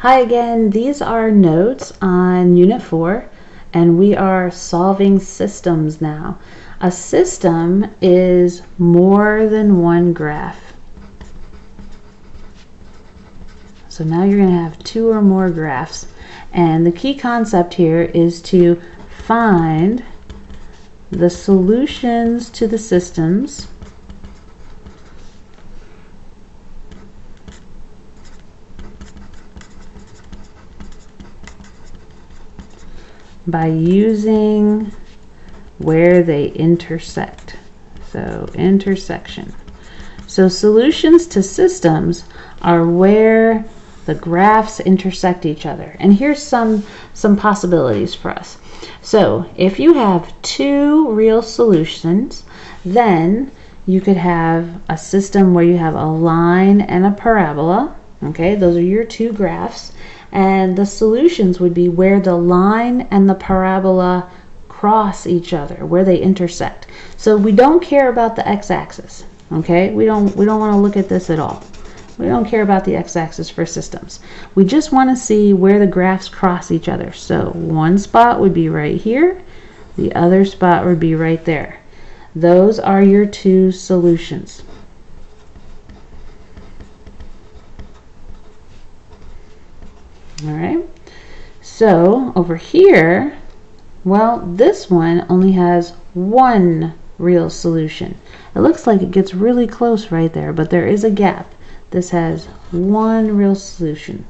Hi again, these are notes on Unit 4, and we are solving systems now. A system is more than one graph. So now you're going to have two or more graphs. And the key concept here is to find the solutions to the systems by using where they intersect. So intersection. So solutions to systems are where the graphs intersect each other. And here's some possibilities for us. So if you have two real solutions, then you could have a system where you have a line and a parabola. Okay, those are your two graphs. And the solutions would be where the line and the parabola cross each other, where they intersect. So we don't care about the x-axis. Okay, we don't want to look at this at all. We don't care about the x-axis for systems. We just want to see where the graphs cross each other. So one spot would be right here, the other spot would be right there. Those are your two solutions. All right, so over here, well, this one only has one real solution. It looks like it gets really close right there, but there is a gap. This has one real solution.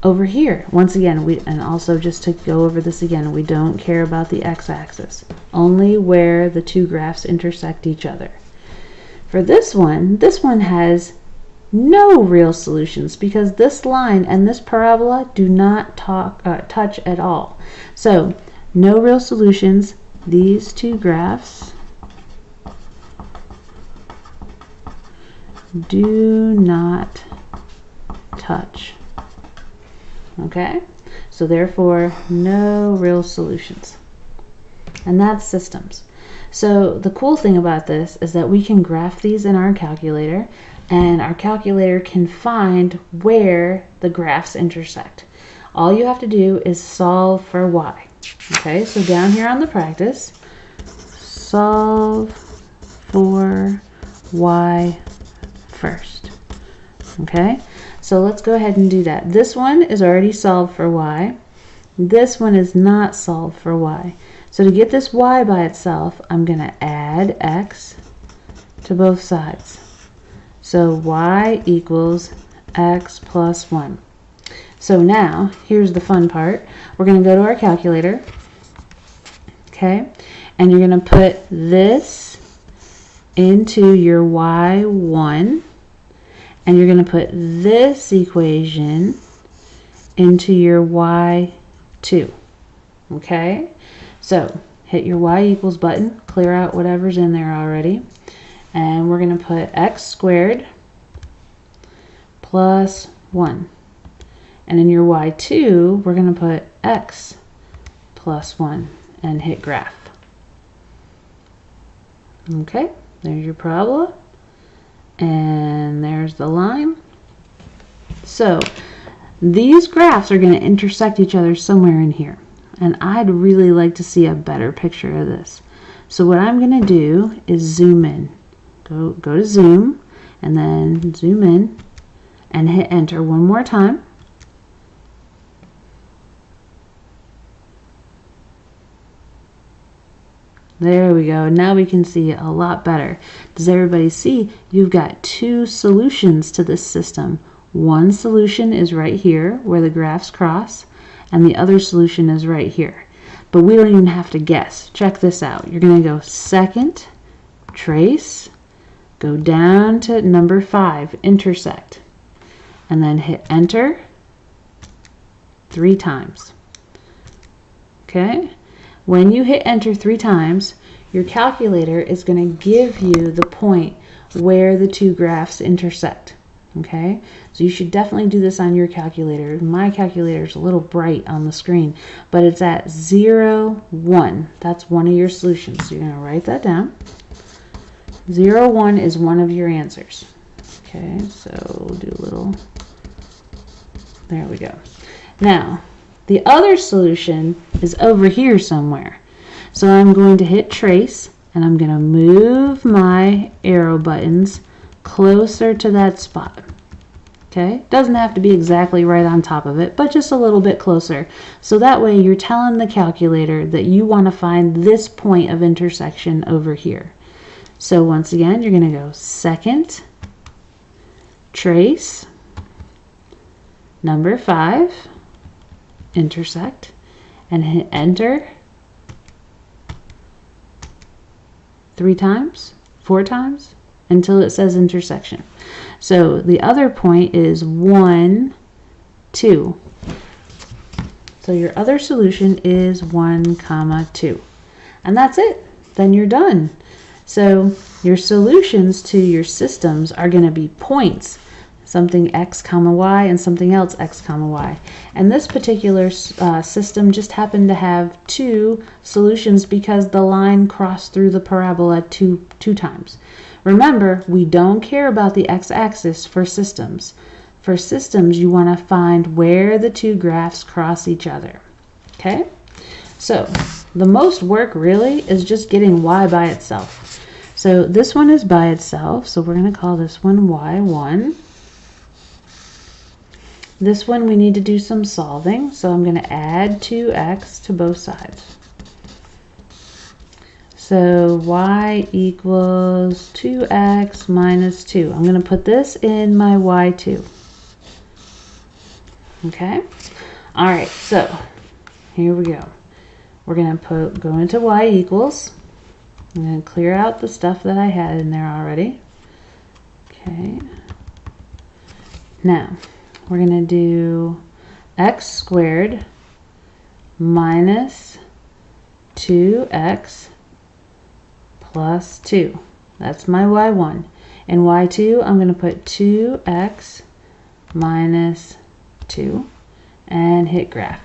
Over here, once again, and also just to go over this again, we don't care about the x-axis, only where the two graphs intersect each other. For this one has no real solutions because this line and this parabola do not touch at all. So no real solutions. These two graphs do not touch. Okay, so therefore no real solutions. And that's systems. So the cool thing about this is that we can graph these in our calculator, and our calculator can find where the graphs intersect. All you have to do is solve for y. Okay, so down here on the practice, solve for y first. Okay, so let's go ahead and do that. This one is already solved for y. This one is not solved for y. So to get this y by itself, I'm going to add x to both sides. So y equals x plus 1. So now, here's the fun part. We're going to go to our calculator. Okay, and you're going to put this into your y1, and you're going to put this equation into your y2. Okay, so hit your y equals button, clear out whatever's in there already, and we're going to put x squared plus 1. And in your y2, we're going to put x plus 1 and hit graph. Okay, there's your parabola, and there's the line. So these graphs are going to intersect each other somewhere in here, and I'd really like to see a better picture of this. So what I'm going to do is zoom in. Go to zoom, and then zoom in, and hit enter one more time. There we go. Now we can see it a lot better. Does everybody see? You've got two solutions to this system. One solution is right here where the graphs cross, and the other solution is right here. But we don't even have to guess. Check this out. You're going to go second, trace, go down to number 5, intersect, and then hit enter 3 times. Okay? When you hit enter 3 times, your calculator is going to give you the point where the two graphs intersect. Okay, so you should definitely do this on your calculator. My calculator is a little bright on the screen, but it's at 0, 1. That's one of your solutions. So you're going to write that down. 0, 1 is one of your answers. Okay, so we'll do a little There we go. Now, the other solution is over here somewhere. So I'm going to hit trace, and I'm going to move my arrow buttons closer to that spot. Okay, doesn't have to be exactly right on top of it, but just a little bit closer. So that way you're telling the calculator that you want to find this point of intersection over here. So once again, you're going to go second, trace, number 5, intersect, and hit enter 3 times, 4 times, until it says intersection. So the other point is 1, 2. So your other solution is 1, 2. And that's it. Then you're done. So your solutions to your systems are going to be points. Something x comma y and something else x comma y. And this particular system just happened to have 2 solutions because the line crossed through the parabola two times. Remember, we don't care about the x-axis for systems. For systems, you want to find where the 2 graphs cross each other. Okay? So, the most work really is just getting y by itself. So this one is by itself, so we're going to call this one y1. This one we need to do some solving, so I'm going to add 2x to both sides. So y equals 2x minus 2. I'm going to put this in my y2. Okay? Alright, so here we go. We're going to go into y equals. I'm going to clear out the stuff that I had in there already. Okay. Now, we're going to do x squared minus 2x plus 2. That's my y1. In y2, I'm going to put 2x minus 2 and hit graph.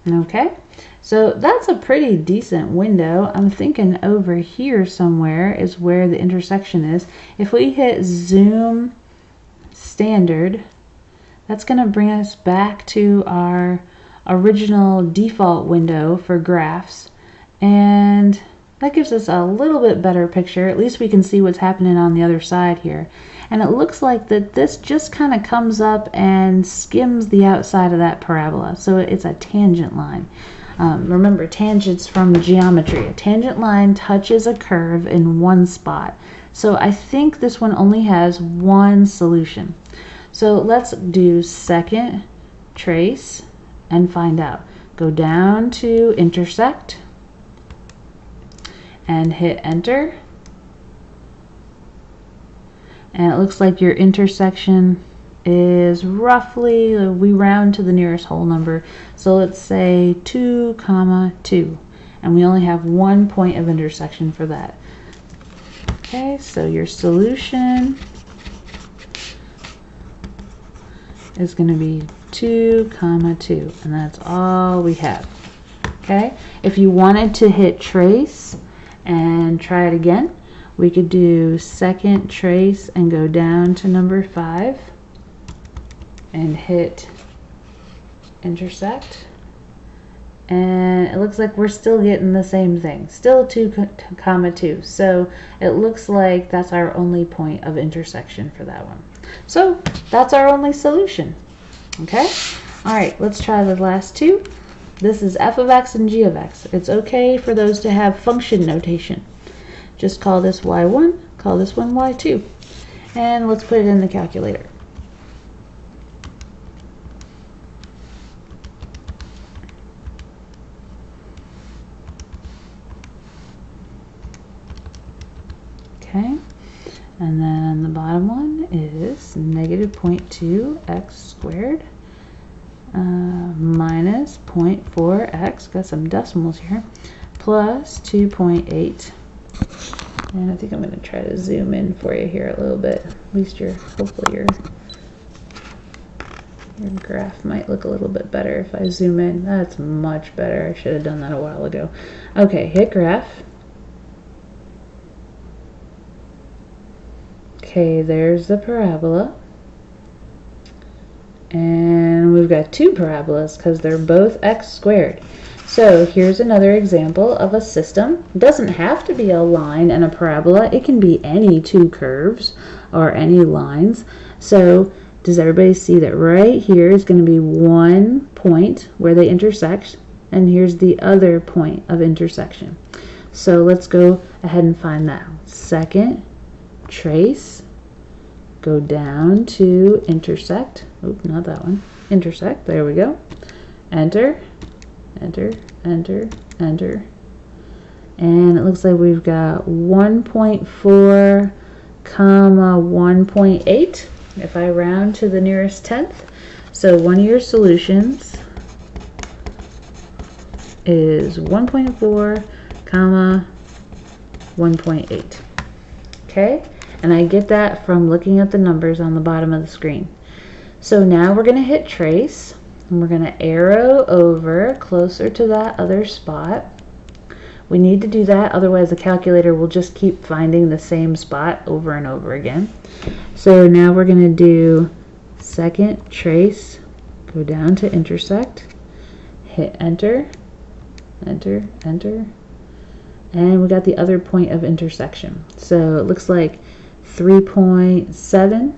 Okay, so that's a pretty decent window. I'm thinking over here somewhere is where the intersection is. If we hit zoom standard, that's going to bring us back to our original default window for graphs, and that gives us a little bit better picture. At least we can see what's happening on the other side here. And it looks like that this just kind of comes up and skims the outside of that parabola. So it's a tangent line. Remember, tangents from geometry. A tangent line touches a curve in one spot. So I think this one only has one solution. So let's do second, trace, and find out. Go down to intersect and hit enter. And it looks like your intersection is roughly, we round to the nearest whole number, so let's say 2, 2. And we only have one point of intersection for that. Okay, so your solution is going to be 2, 2. And that's all we have. Okay, if you wanted to hit trace and try it again, we could do second trace and go down to number 5 and hit intersect. And it looks like we're still getting the same thing. Still 2, 2. So it looks like that's our only point of intersection for that one. So that's our only solution. Okay? Alright, let's try the last 2. This is f of x and g of x. It's okay for those to have function notation. Just call this y1, call this one y2. And let's put it in the calculator. Okay, and then the bottom one is negative 0.2 x squared minus 0.4x, got some decimals here, plus 2.8. And I think I'm going to try to zoom in for you here a little bit. At least hopefully your graph might look a little bit better if I zoom in. That's much better. I should have done that a while ago. Okay, hit graph. Okay, there's the parabola. And we've got two parabolas because they're both x squared. So here's another example of a system. It doesn't have to be a line and a parabola. It can be any two curves or any lines. So does everybody see that right here is going to be one point where they intersect, and here's the other point of intersection. So let's go ahead and find that. Second, trace, go down to intersect. Oop, not that one. Intersect, there we go. Enter, enter, enter, enter. And it looks like we've got 1.4 comma 1.8 if I round to the nearest tenth. So one of your solutions is 1.4 comma 1.8. Okay, and I get that from looking at the numbers on the bottom of the screen. So now we're going to hit trace, and we're going to arrow over closer to that other spot. We need to do that, otherwise the calculator will just keep finding the same spot over and over again. So now we're going to do second, trace, go down to intersect, hit enter, enter, enter, and we got the other point of intersection. So it looks like 3.7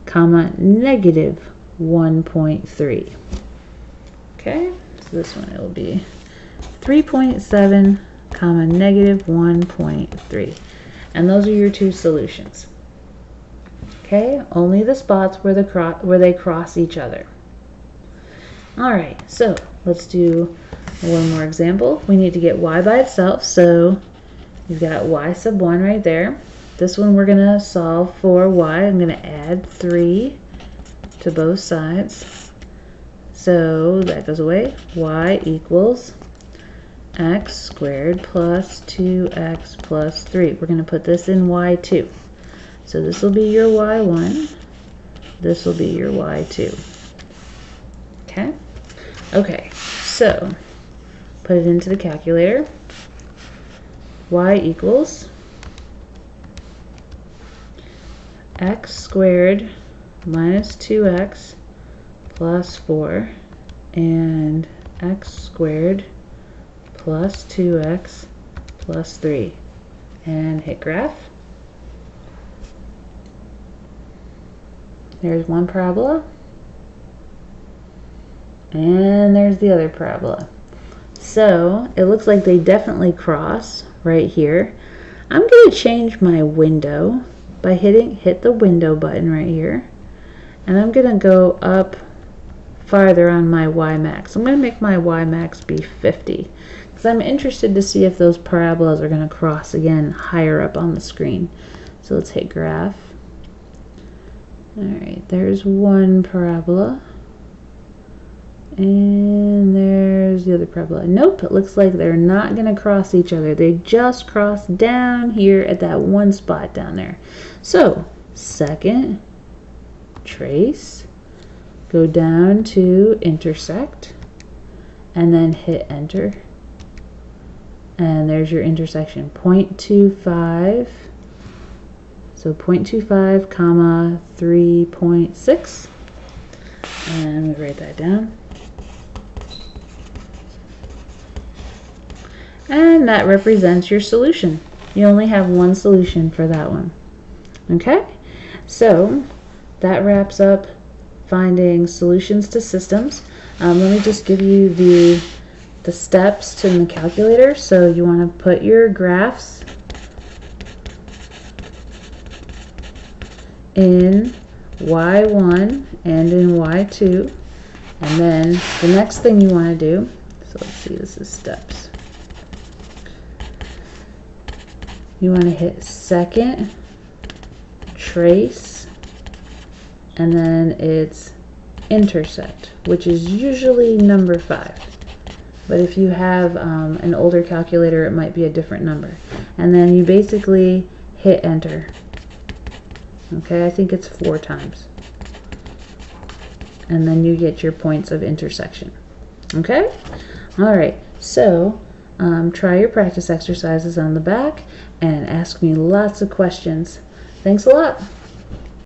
comma negative 1.3. Okay, so this one it will be 3.7 comma negative 1.3, and those are your two solutions. Okay, only the spots where they cross each other. All right, so let's do one more example. We need to get y by itself, so you've got y sub 1 right there. This one we're going to solve for y. I'm going to add 3 to both sides. So that goes away. Y equals x squared plus 2x plus 3. We're going to put this in y2. So this will be your y1. This will be your y2. Okay? Okay, so put it into the calculator. Y equals x squared minus 2x plus 4 and x squared plus 2x plus 3, and hit graph. There's one parabola, and there's the other parabola. So it looks like they definitely cross right here. I'm going to change my window by hit the window button right here, and I'm going to go up farther on my y max. I'm going to make my y max be 50 because I'm interested to see if those parabolas are going to cross again higher up on the screen. So let's hit graph. Alright, there's one parabola, and there's the other parabola. Nope, it looks like they're not going to cross each other. They just cross down here at that one spot down there. So, second, trace, go down to intersect, and then hit enter. And there's your intersection, 0.25. So 0.25 comma 3.6, and we write that down. And that represents your solution. You only have one solution for that one. Okay, so that wraps up finding solutions to systems. Let me just give you the steps to the calculator. So you want to put your graphs in y1 and in y2, and then the next thing you want to do, so let's see, this is steps. You want to hit second, trace, and then it's intersect, which is usually number 5. But if you have an older calculator, it might be a different number. And then you basically hit enter. Okay, I think it's 4 times. And then you get your points of intersection. Okay? Alright, so try your practice exercises on the back and ask me lots of questions. Thanks a lot.